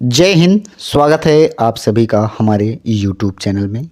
जय हिंद। स्वागत है आप सभी का हमारे YouTube चैनल में।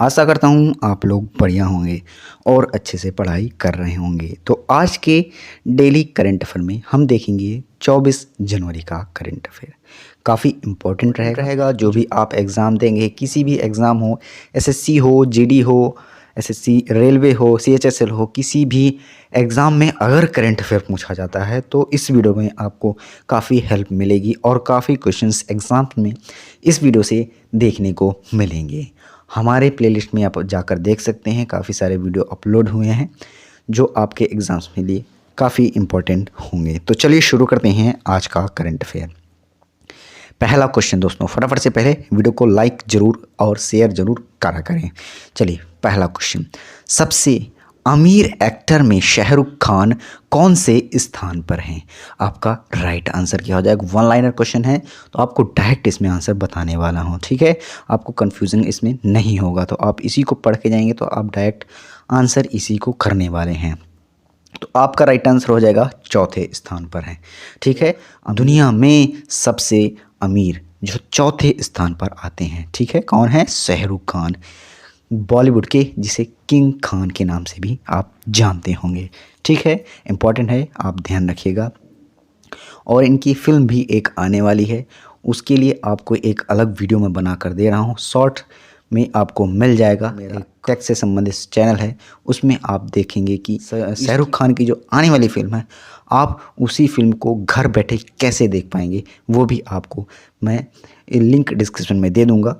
आशा करता हूँ आप लोग बढ़िया होंगे और अच्छे से पढ़ाई कर रहे होंगे। तो आज के डेली करंट अफेयर में हम देखेंगे 24 जनवरी का करंट अफेयर। काफ़ी इम्पोर्टेंट रहेगा। जो भी आप एग्ज़ाम देंगे, किसी भी एग्ज़ाम हो, एसएससी हो, जीडी हो, एसएससी रेलवे हो, सीएचएसएल हो, किसी भी एग्ज़ाम में अगर करंट अफेयर पूछा जाता है तो इस वीडियो में आपको काफ़ी हेल्प मिलेगी और काफ़ी क्वेश्चंस एग्ज़ाम में इस वीडियो से देखने को मिलेंगे। हमारे प्लेलिस्ट में आप जाकर देख सकते हैं, काफ़ी सारे वीडियो अपलोड हुए हैं जो आपके एग्ज़ाम्स के लिए काफ़ी इम्पोर्टेंट होंगे। तो चलिए शुरू करते हैं आज का करंट अफेयर। पहला क्वेश्चन दोस्तों, फटाफट से पहले वीडियो को लाइक ज़रूर और शेयर ज़रूर करा करें। चलिए पहला क्वेश्चन, सबसे अमीर एक्टर में शाहरुख खान कौन से स्थान पर हैं? आपका राइट आंसर क्या हो जाएगा? वन लाइनर क्वेश्चन है तो आपको डायरेक्ट इसमें आंसर बताने वाला हूँ, ठीक है। आपको कन्फ्यूजन इसमें नहीं होगा, तो आप इसी को पढ़ के जाएंगे तो आप डायरेक्ट आंसर इसी को करने वाले हैं। तो आपका राइट आंसर हो जाएगा चौथे स्थान पर है, ठीक है। दुनिया में सबसे अमीर जो चौथे स्थान पर आते हैं, ठीक है, कौन है? शाहरुख खान, बॉलीवुड के जिसे किंग खान के नाम से भी आप जानते होंगे, ठीक है। इम्पॉर्टेंट है, आप ध्यान रखिएगा। और इनकी फिल्म भी एक आने वाली है, उसके लिए आपको एक अलग वीडियो में बना कर दे रहा हूँ, शॉर्ट में आपको मिल जाएगा। मेरा टेक से संबंधित चैनल है, उसमें आप देखेंगे कि शाहरुख खान की जो आने वाली फिल्म है, आप उसी फिल्म को घर बैठे कैसे देख पाएंगे, वो भी आपको मैं लिंक डिस्क्रिप्शन में दे दूँगा।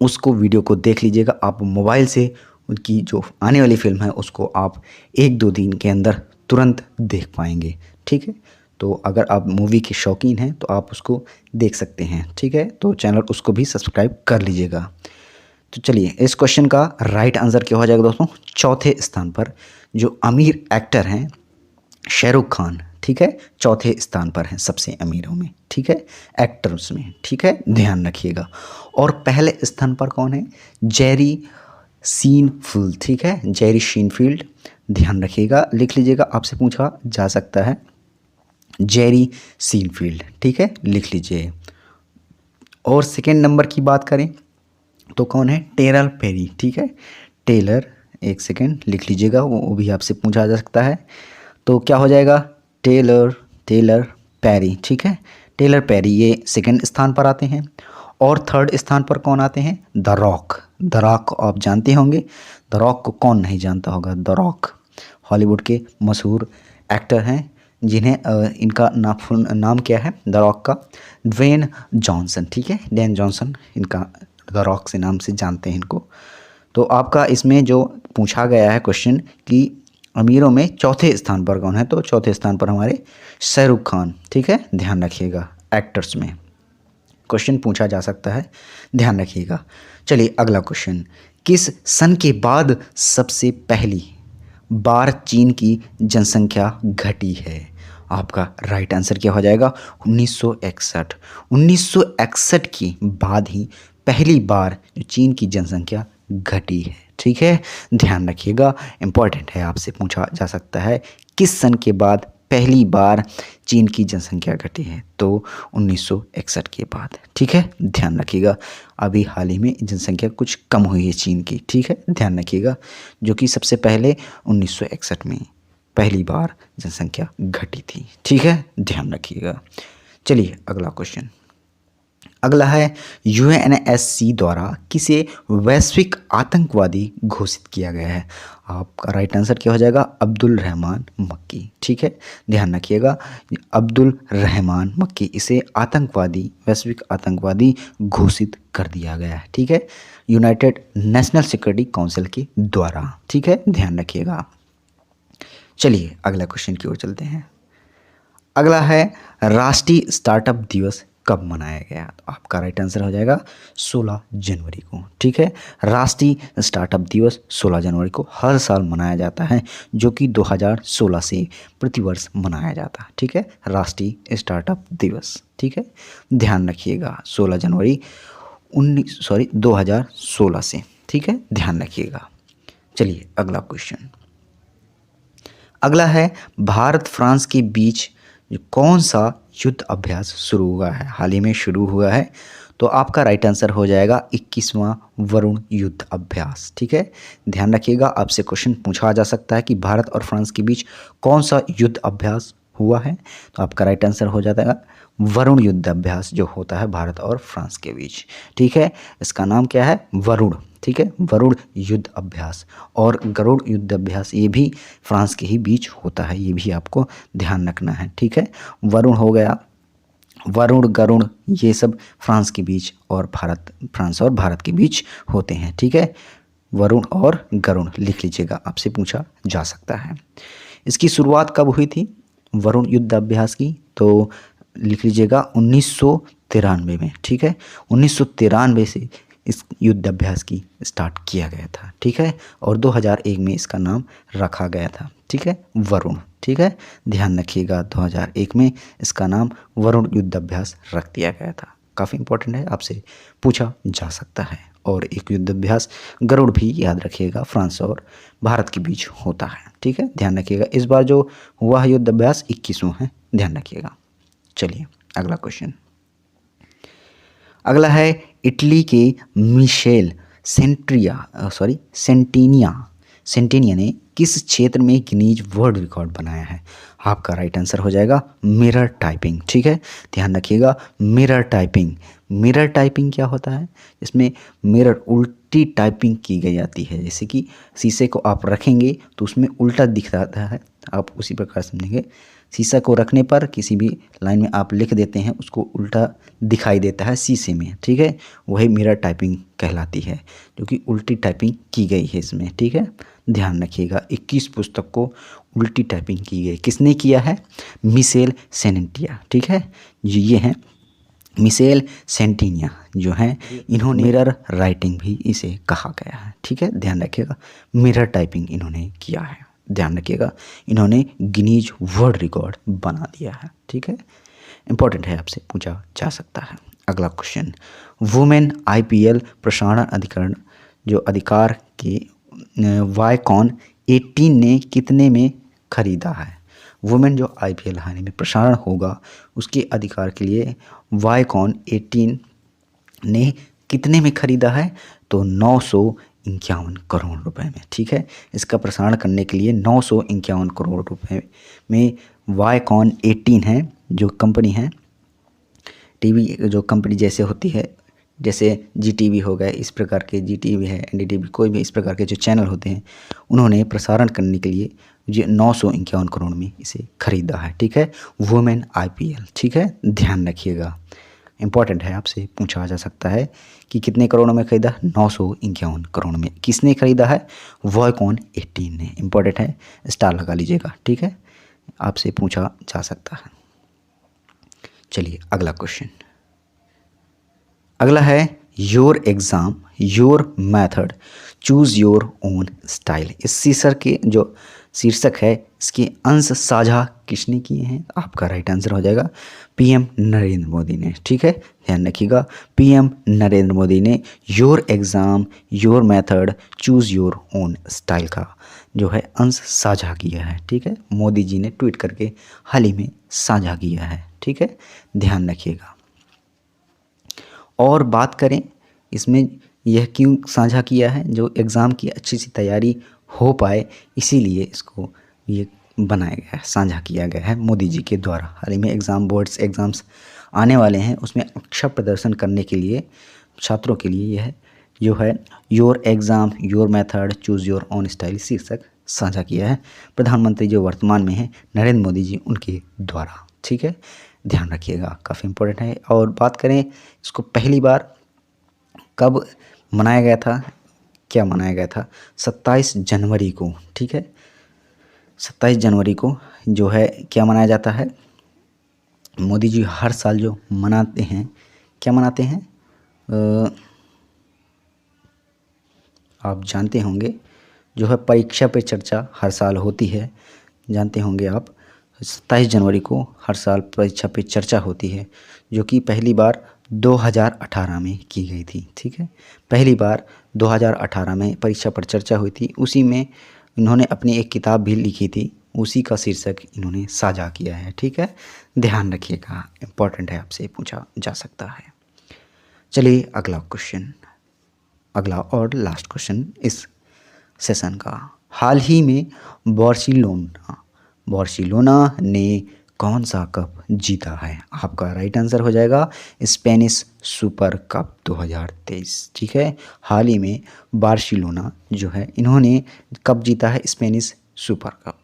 उसको वीडियो को देख लीजिएगा। आप मोबाइल से उनकी जो आने वाली फिल्म है उसको आप 1-2 दिन के अंदर तुरंत देख पाएंगे, ठीक है। तो अगर आप मूवी के शौकीन हैं तो आप उसको देख सकते हैं, ठीक है। तो चैनल उसको भी सब्सक्राइब कर लीजिएगा। तो चलिए, इस क्वेश्चन का राइट आंसर क्या हो जाएगा दोस्तों? चौथे स्थान पर जो अमीर एक्टर हैं शाहरुख खान, ठीक है, चौथे स्थान पर हैं सबसे अमीरों में, ठीक है, एक्टर्स में, ठीक है, ध्यान रखिएगा। और पहले स्थान पर कौन है? जेरी सीनफील्ड, ठीक है, जेरी सीनफील्ड, ध्यान रखिएगा, लिख लीजिएगा, आपसे पूछा जा सकता है। जेरी सीनफील्ड, ठीक है, लिख लीजिए। और सेकेंड नंबर की बात करें तो कौन है? टेलर पेरी, ठीक है, टेलर, एक सेकेंड लिख लीजिएगा, वो भी आपसे पूछा जा सकता है। तो क्या हो जाएगा? टेलर पेरी, ठीक है, टेलर पेरी ये सेकंड स्थान पर आते हैं। और थर्ड स्थान पर कौन आते हैं? The rock. द रॉक आप जानते होंगे, द रॉक को कौन नहीं जानता होगा? द रॉक हॉलीवुड के मशहूर एक्टर हैं, जिन्हें इनका नाम क्या है द रॉक का? ड्वेन जॉनसन, ठीक है, ड्वेन जॉनसन इनका द रॉक से नाम से जानते हैं इनको। तो आपका इसमें जो पूछा गया है क्वेश्चन कि अमीरों में चौथे स्थान पर कौन है, तो चौथे स्थान पर हमारे शाहरुख खान, ठीक है, ध्यान रखिएगा। एक्टर्स में क्वेश्चन पूछा जा सकता है, ध्यान रखिएगा। चलिए अगला क्वेश्चन, किस सन के बाद सबसे पहली बार चीन की जनसंख्या घटी है? आपका राइट आंसर क्या हो जाएगा? 1961। 1961 के बाद ही पहली बार चीन की जनसंख्या घटी है, ठीक है, ध्यान रखिएगा। इंपॉर्टेंट है, आपसे पूछा जा सकता है किस सन के बाद पहली बार चीन की जनसंख्या घटी है, तो 1961 के बाद, ठीक है, ध्यान रखिएगा। अभी हाल ही में जनसंख्या कुछ कम हुई है चीन की, ठीक है, ध्यान रखिएगा, जो कि सबसे पहले 1961 में पहली बार जनसंख्या घटी थी, ठीक है, ध्यान रखिएगा। चलिए अगला क्वेश्चन, अगला है यूएनएससी द्वारा किसे वैश्विक आतंकवादी घोषित किया गया है? आपका राइट आंसर क्या हो जाएगा? अब्दुल रहमान मक्की, ठीक है, ध्यान रखिएगा, अब्दुल रहमान मक्की, इसे आतंकवादी, वैश्विक आतंकवादी घोषित कर दिया गया है, ठीक है, यूनाइटेड नेशनल सिक्योरिटी काउंसिल के द्वारा, ठीक है, ध्यान रखिएगा। चलिए अगला क्वेश्चन की ओर चलते हैं। अगला है राष्ट्रीय स्टार्टअप दिवस कब मनाया गया? तो आपका राइट आंसर हो जाएगा 16 जनवरी को, ठीक है, राष्ट्रीय स्टार्टअप दिवस 16 जनवरी को हर साल मनाया जाता है, जो कि 2016 से प्रतिवर्ष मनाया जाता है, ठीक है, राष्ट्रीय स्टार्टअप दिवस, ठीक है, ध्यान रखिएगा, 16 जनवरी 2016 से, ठीक है, ध्यान रखिएगा। चलिए अगला क्वेश्चन, अगला है भारत फ्रांस के बीच जो कौन सा युद्ध अभ्यास शुरू हुआ है, हाल ही में शुरू हुआ है? तो आपका राइट आंसर हो जाएगा 21वां वरुण युद्ध अभ्यास। ठीक है, ध्यान रखिएगा, आपसे क्वेश्चन पूछा जा सकता है कि भारत और फ्रांस के बीच कौन सा युद्ध अभ्यास हुआ है, तो आपका राइट आंसर हो जाता है वरुण युद्ध अभ्यास जो होता है भारत और फ्रांस के बीच। ठीक है, इसका नाम क्या है? वरुण। ठीक है, वरुण युद्ध अभ्यास। और गरुड़ युद्ध अभ्यास ये भी फ्रांस के ही बीच होता है, ये भी आपको ध्यान रखना है। ठीक है, वरुण हो गया, वरुण, गरुड़ ये सब फ्रांस के बीच और फ्रांस और भारत के बीच होते हैं। ठीक है, वरुण और गरुड़ लिख लीजिएगा, आपसे पूछा जा सकता है। इसकी शुरुआत कब हुई थी वरुण युद्ध अभ्यास की? तो लिख लीजिएगा 1993 में। ठीक है, 1993 से इस युद्ध अभ्यास की स्टार्ट किया गया था। ठीक है, और 2001 में इसका नाम रखा गया था। ठीक है, वरुण। ठीक है, ध्यान रखिएगा 2001 में इसका नाम वरुण युद्ध अभ्यास रख दिया गया था। काफ़ी इंपॉर्टेंट है, आपसे पूछा जा सकता है। और एक युद्ध अभ्यास गरुड़ भी याद रखिएगा, फ्रांस और भारत के बीच होता है। ठीक है, ध्यान रखिएगा, इस बार जो हुआ है युद्ध अभ्यास 21वां है, ध्यान रखिएगा। चलिए अगला क्वेश्चन। अगला है इटली के मिशेल सेंटेनिया ने किस क्षेत्र में गिनीज वर्ल्ड रिकॉर्ड बनाया है? आपका राइट आंसर हो जाएगा मिरर टाइपिंग। ठीक है, ध्यान रखिएगा, मिरर टाइपिंग। मिरर टाइपिंग क्या होता है? इसमें मिरर उल्टी टाइपिंग की गई जाती है, जैसे कि शीशे को आप रखेंगे तो उसमें उल्टा दिख रहा है, आप उसी प्रकार समझेंगे। शीशा को रखने पर किसी भी लाइन में आप लिख देते हैं, उसको उल्टा दिखाई देता है शीशे में। ठीक है, वही मिरर टाइपिंग कहलाती है, जो कि उल्टी टाइपिंग की गई है इसमें। ठीक है, ध्यान रखिएगा, 21 पुस्तक को उल्टी टाइपिंग की गई। किसने किया है? मिशेल सेनेंटिया। ठीक है, ये हैं मिशेल सेंटेनिया जो हैं, इन्होंने मिरर राइटिंग भी इसे कहा गया है। ठीक है, ध्यान रखिएगा, मिरर टाइपिंग इन्होंने किया है। ध्यान रखिएगा, इन्होंने गिनीज वर्ल्ड रिकॉर्ड बना दिया है। ठीक है, इंपॉर्टेंट है, आपसे पूछा जा सकता है। अगला क्वेश्चन, वुमेन IPL प्रसारण अधिकरण जो अधिकार के वायकॉन 18 ने कितने में खरीदा है? वुमेन जो IPL हाल ही में प्रसारण होगा उसके अधिकार के लिए वायकॉन 18 ने कितने में खरीदा है? तो 951 करोड़ रुपए में। ठीक है, इसका प्रसारण करने के लिए 951 करोड़ रुपए में वायकॉन 18 है जो कंपनी है, टीवी जो कंपनी जैसे होती है, जैसे GTV हो गए, इस प्रकार के GTV है, NDTV, कोई भी इस प्रकार के जो चैनल होते हैं, उन्होंने प्रसारण करने के लिए ये 951 करोड़ में इसे खरीदा है। ठीक है, वुमेन IPL। ठीक है, ध्यान रखिएगा, इंपॉर्टेंट है, आपसे पूछा जा सकता है कि कितने करोड़ में खरीदा? 951 करोड़ में। किसने खरीदा है? वायकॉन 18 ने। इंपॉर्टेंट है, स्टार लगा लीजिएगा। ठीक है, आपसे पूछा जा सकता है। चलिए अगला क्वेश्चन। अगला है your exam your method choose your own style. इस शीर्षक के जो शीर्षक है इसके अंश साझा किसने किए हैं? आपका राइट आंसर हो जाएगा PM नरेंद्र मोदी ने। ठीक है, ध्यान रखिएगा, PM नरेंद्र मोदी ने your exam your method choose your own style का जो है अंश साझा किया है। ठीक है, मोदी जी ने ट्वीट करके हाल ही में साझा किया है। ठीक है, ध्यान रखिएगा। और बात करें इसमें यह क्यों साझा किया है, जो एग्ज़ाम की अच्छी सी तैयारी हो पाए इसीलिए इसको ये बनाया गया है, साझा किया गया है मोदी जी के द्वारा। हाल ही में एग्ज़ाम्स आने वाले हैं, उसमें अच्छा प्रदर्शन करने के लिए छात्रों के लिए यह जो है your exam your method choose your own style शीर्षक साझा किया है प्रधानमंत्री जो वर्तमान में हैं नरेंद्र मोदी जी, उनके द्वारा। ठीक है, ध्यान रखिएगा, काफ़ी इंपॉर्टेंट है। और बात करें इसको पहली बार कब मनाया गया था, क्या मनाया गया था? 27 जनवरी को। ठीक है, 27 जनवरी को जो है क्या मनाया जाता है? मोदी जी हर साल जो मनाते हैं, क्या मनाते हैं? आप जानते होंगे, जो है परीक्षा पे चर्चा हर साल होती है, जानते होंगे आप। 27 जनवरी को हर साल परीक्षा पे चर्चा होती है, जो कि पहली बार 2018 में की गई थी। ठीक है, पहली बार 2018 में परीक्षा पर चर्चा हुई थी, उसी में इन्होंने अपनी एक किताब भी लिखी थी, उसी का शीर्षक इन्होंने साझा किया है। ठीक है, ध्यान रखिएगा, इम्पोर्टेंट है, आपसे पूछा जा सकता है। चलिए अगला क्वेश्चन, अगला और लास्ट क्वेश्चन इस सेशन का। हाल ही में बार्सिलोना ने कौन सा कप जीता है? आपका राइट आंसर हो जाएगा स्पेनिश सुपर कप 2023। ठीक है, हाल ही में बार्सिलोना जो है इन्होंने कप जीता है, स्पेनिश सुपर कप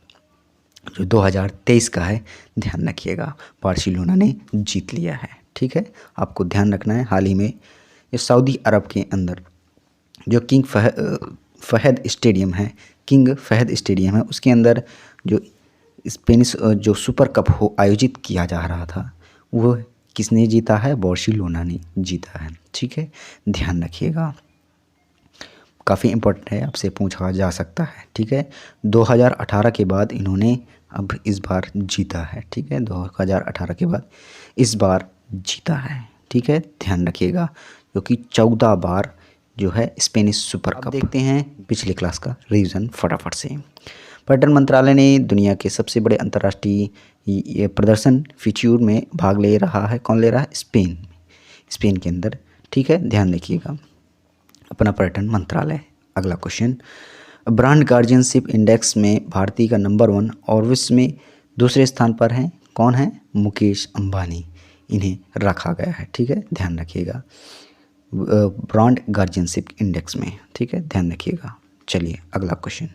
जो 2023 का है। ध्यान रखिएगा, बार्सिलोना ने जीत लिया है। ठीक है, आपको ध्यान रखना है। हाल ही में ये सऊदी अरब के अंदर जो किंग फहद स्टेडियम है, उसके अंदर जो स्पेनिश जो सुपर कप हो आयोजित किया जा रहा था, वो किसने जीता है? बार्सिलोना ने जीता है। ठीक है, ध्यान रखिएगा, काफ़ी इम्पोर्टेंट है, आपसे पूछा जा सकता है। ठीक है, 2018 के बाद इन्होंने अब इस बार जीता है। ठीक है, 2018 के बाद इस बार जीता है। ठीक है, ध्यान रखिएगा, क्योंकि 14 बार जो है स्पेनिश सुपर कप। देखते हैं पिछले क्लास का रिवीजन फटाफट से। पर्यटन मंत्रालय ने दुनिया के सबसे बड़े अंतर्राष्ट्रीय ये प्रदर्शन फीच्यूर में भाग ले रहा है। कौन ले रहा है? स्पेन के अंदर। ठीक है, ध्यान रखिएगा, अपना पर्यटन मंत्रालय। अगला क्वेश्चन, ब्रांड गार्जियनशिप इंडेक्स में भारतीय का नंबर 1 और विश्व में दूसरे स्थान पर हैं। कौन है? मुकेश अंबानी, इन्हें रखा गया है। ठीक है, ध्यान रखिएगा, ब्रांड गार्जियनशिप इंडेक्स में। ठीक है, ध्यान रखिएगा। चलिए अगला क्वेश्चन,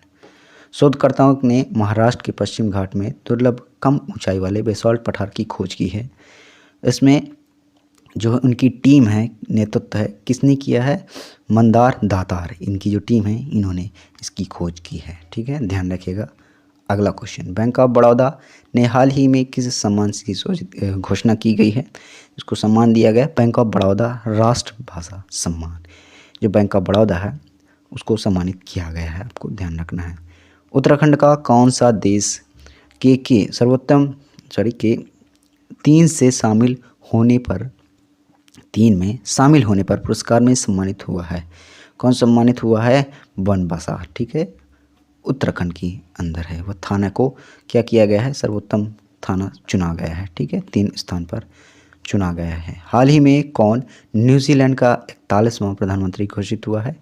शोधकर्ताओं ने महाराष्ट्र के पश्चिम घाट में दुर्लभ कम ऊंचाई वाले बेसाल्ट पठार की खोज की है। इसमें जो उनकी टीम है, नेतृत्व है, किसने किया है? मंदार दातार, इनकी जो टीम है इन्होंने इसकी खोज की है। ठीक है, ध्यान रखिएगा। अगला क्वेश्चन, बैंक ऑफ बड़ौदा ने हाल ही में किस सम्मान की घोषणा की गई है? इसको सम्मान दिया गया बैंक ऑफ बड़ौदा राष्ट्रभाषा सम्मान। जो बैंक ऑफ बड़ौदा है उसको सम्मानित किया गया है, आपको ध्यान रखना है। उत्तराखंड का कौन सा देश के तीन में शामिल होने पर पुरस्कार में सम्मानित हुआ है? कौन सम्मानित हुआ है? बनबसा। ठीक है, उत्तराखंड की अंदर है वह थाना को क्या किया गया है? सर्वोत्तम थाना चुना गया है। ठीक है, 3 स्थान पर चुना गया है। हाल ही में कौन न्यूजीलैंड का 41वां प्रधानमंत्री घोषित हुआ है?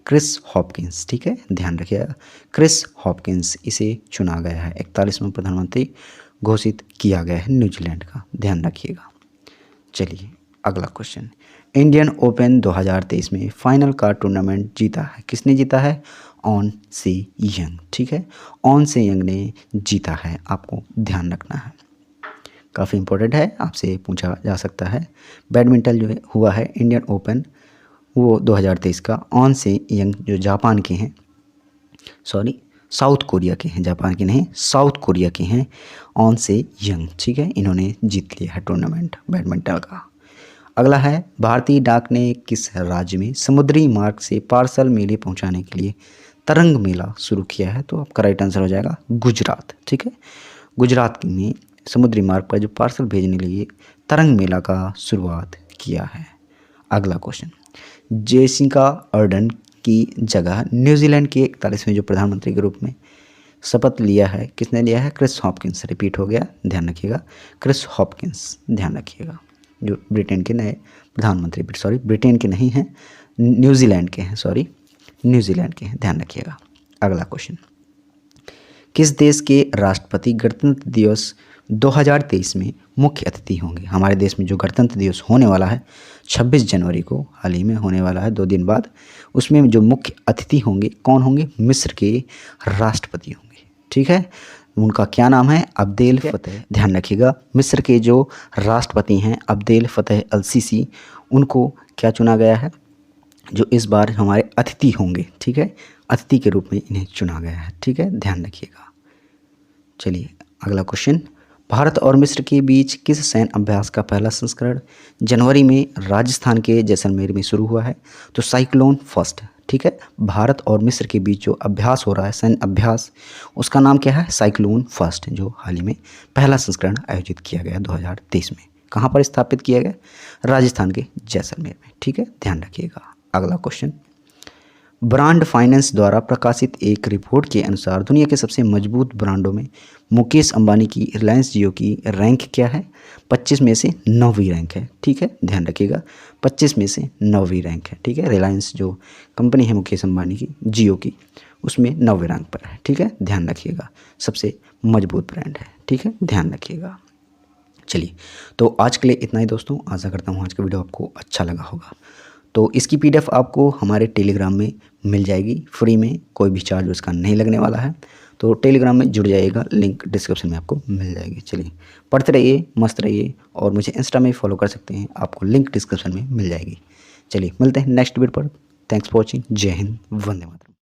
Chris Hopkins. ठीक है, ध्यान रखिएगा, क्रिस हॉपकिंस इसे चुना गया है, 41वां प्रधानमंत्री घोषित किया गया है न्यूजीलैंड का। ध्यान रखिएगा। चलिए अगला क्वेश्चन, इंडियन ओपन 2023 में फाइनल का टूर्नामेंट जीता है, किसने जीता है? ऑन से यंग। ठीक है, ऑन से यंग ने जीता है, आपको ध्यान रखना है, काफ़ी इंपॉर्टेंट है, आपसे पूछा जा सकता है। बैडमिंटन जो हुआ है इंडियन ओपन वो 2023 का, ऑन से यंग जो जापान के हैं, साउथ कोरिया के हैं, जापान के नहीं, साउथ कोरिया के हैं, ऑन से यंग। ठीक है, इन्होंने जीत लिया है टूर्नामेंट बैडमिंटन का। अगला है, भारतीय डाक ने किस राज्य में समुद्री मार्ग से पार्सल मेले पहुंचाने के लिए तरंग मेला शुरू किया है? तो आपका राइट आंसर हो जाएगा गुजरात। ठीक है, गुजरात में समुद्री मार्ग पर जो पार्सल भेजने के लिए तरंग मेला का शुरुआत किया है। अगला क्वेश्चन, जेसिका अर्डन की जगह न्यूजीलैंड के 41वें जो प्रधानमंत्री के रूप में शपथ लिया है, किसने लिया है? Chris Hopkins. रिपीट हो गया, ध्यान रखिएगा, क्रिस हॉपकिंस। ध्यान रखिएगा, जो ब्रिटेन के नए प्रधानमंत्री, ब्रिटेन के नहीं हैं, न्यूजीलैंड के हैं, न्यूजीलैंड के हैं, ध्यान रखिएगा। अगला क्वेश्चन, किस देश के राष्ट्रपति गणतंत्र दिवस 2023 में मुख्य अतिथि होंगे? हमारे देश में जो गणतंत्र दिवस होने वाला है 26 जनवरी को, हाल ही में होने वाला है 2 दिन बाद, उसमें जो मुख्य अतिथि होंगे कौन होंगे? मिस्र के राष्ट्रपति होंगे। ठीक है, उनका क्या नाम है? Abdel Fattah. ध्यान रखिएगा, मिस्र के जो राष्ट्रपति हैं अब्देल फतेह अल सीसी, उनको क्या चुना गया है? जो इस बार हमारे अतिथि होंगे। ठीक है, अतिथि के रूप में इन्हें चुना गया है। ठीक है, ध्यान रखिएगा। चलिए अगला क्वेश्चन, भारत और मिस्र के बीच किस सैन्य अभ्यास का पहला संस्करण जनवरी में राजस्थान के जैसलमेर में शुरू हुआ है? तो साइक्लोन फर्स्ट। ठीक है, भारत और मिस्र के बीच जो अभ्यास हो रहा है, सैन्य अभ्यास, उसका नाम क्या है? साइक्लोन फर्स्ट, जो हाल ही में पहला संस्करण आयोजित किया गया 2023 में। कहाँ पर स्थापित किया गया? राजस्थान के जैसलमेर में। ठीक है, ध्यान रखिएगा। अगला क्वेश्चन, ब्रांड फाइनेंस द्वारा प्रकाशित एक रिपोर्ट के अनुसार दुनिया के सबसे मजबूत ब्रांडों में मुकेश अंबानी की रिलायंस जियो की रैंक क्या है? 25 में से 9वीं रैंक है। ठीक है, ध्यान रखिएगा, 25 में से 9वीं रैंक है। ठीक है, रिलायंस जो कंपनी है मुकेश अंबानी की जियो की, उसमें 9वें रैंक पर है। ठीक है, ध्यान रखिएगा, सबसे मजबूत ब्रांड है। ठीक है, ध्यान रखिएगा। चलिए, तो आज के लिए इतना ही दोस्तों। आशा करता हूँ आज का वीडियो आपको अच्छा लगा होगा। तो इसकी PDF आपको हमारे टेलीग्राम में मिल जाएगी फ्री में, कोई भी चार्ज उसका नहीं लगने वाला है। तो टेलीग्राम में जुड़ जाइएगा, लिंक डिस्क्रिप्शन में आपको मिल जाएगी। चलिए, पढ़ते रहिए, मस्त रहिए, और मुझे इंस्टा में फॉलो कर सकते हैं, आपको लिंक डिस्क्रिप्शन में मिल जाएगी। चलिए, मिलते हैं नेक्स्ट वीडियो पर। Thanks for watching. जय हिंद, वंदे मातरम।